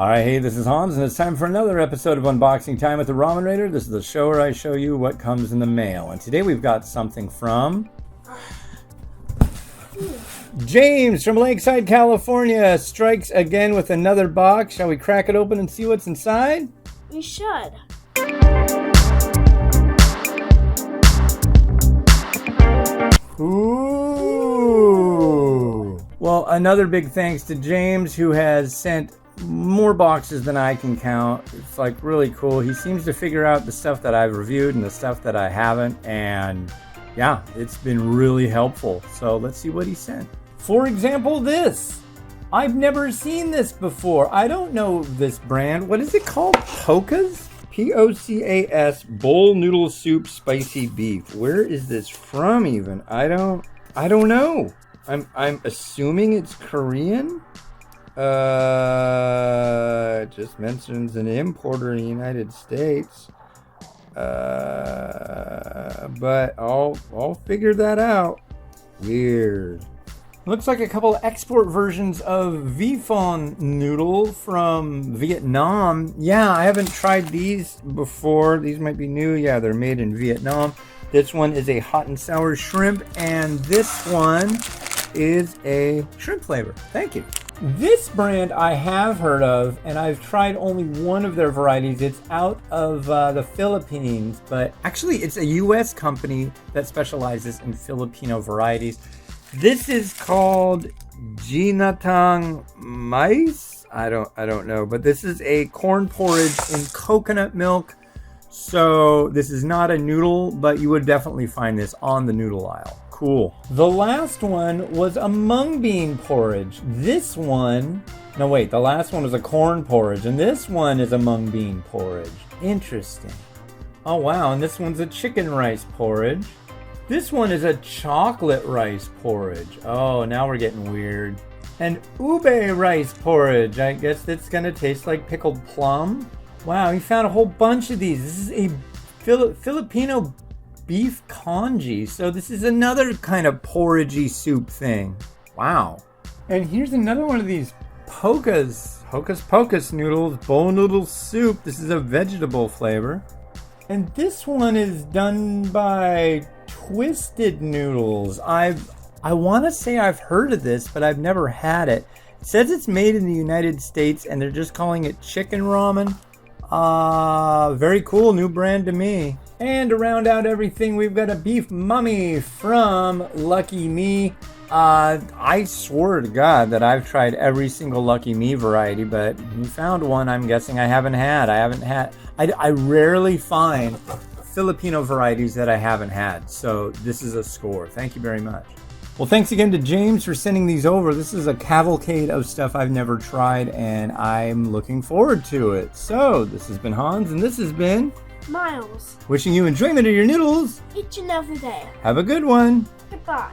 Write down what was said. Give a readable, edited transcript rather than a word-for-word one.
Alright, hey, this is Hans, and it's time for another episode of Unboxing Time with the Ramen Raider. This is the show where I show you what comes in the mail. And today we've got something from James from Lakeside, California. Strikes again with another box. Shall we crack it open and see what's inside? We should. Ooh! Well, another big thanks to James, who has sent more boxes than I can count. It's like really cool. He seems to figure out the stuff that I've reviewed and the stuff that I haven't, and yeah, it's been really helpful. So let's see what he sent. For example, this. I've never seen this before. I don't know this brand. What is it called? Pocas? P-O-C-A-S bowl noodle soup spicy beef. Where is this from even? I don't know. I'm assuming it's Korean. It just mentions an importer in the United States. But I'll figure that out. Weird. Looks like a couple of export versions of Vifon noodle from Vietnam. Yeah, I haven't tried these before. These might be new. Yeah, they're made in Vietnam. This one is a hot and sour shrimp, and this one is a shrimp flavor. Thank you. This brand I have heard of, and I've tried only one of their varieties. It's out of the Philippines, but actually it's a U.S. company that specializes in Filipino varieties. This is called Ginatang Mais. I don't know, but this is a corn porridge in coconut milk. So this is not a noodle, but you would definitely find this on the noodle aisle. Cool. The last one was a mung bean porridge. This one, no wait, the last one was a corn porridge, and this one is a mung bean porridge. Interesting. Oh wow, and this one's a chicken rice porridge. This one is a chocolate rice porridge. Oh, now we're getting weird. And ube rice porridge. I guess it's gonna taste like pickled plum. Wow, he found a whole bunch of these. This is a Filipino beef congee. So this is another kind of porridgey soup thing. Wow. And here's another one of these Pocas, Hocus Pocus noodles, bowl noodle soup. This is a vegetable flavor. And this one is done by Twisted Noodles. I want to say I've heard of this, but I've never had it. It says it's made in the United States, and they're just calling it chicken ramen. Very cool, new brand to me. And to round out everything, we've got a beef mummy from Lucky Me. I swear to God that I've tried every single Lucky Me variety, but you found one I'm guessing I haven't had. I rarely find Filipino varieties that I haven't had, so this is a score. Thank you very much. Well, thanks again to James for sending these over. This is a cavalcade of stuff I've never tried, and I'm looking forward to it. So, this has been Hans, and this has been Miles. Wishing you enjoyment of your noodles Each and every day. Have a good one. Goodbye.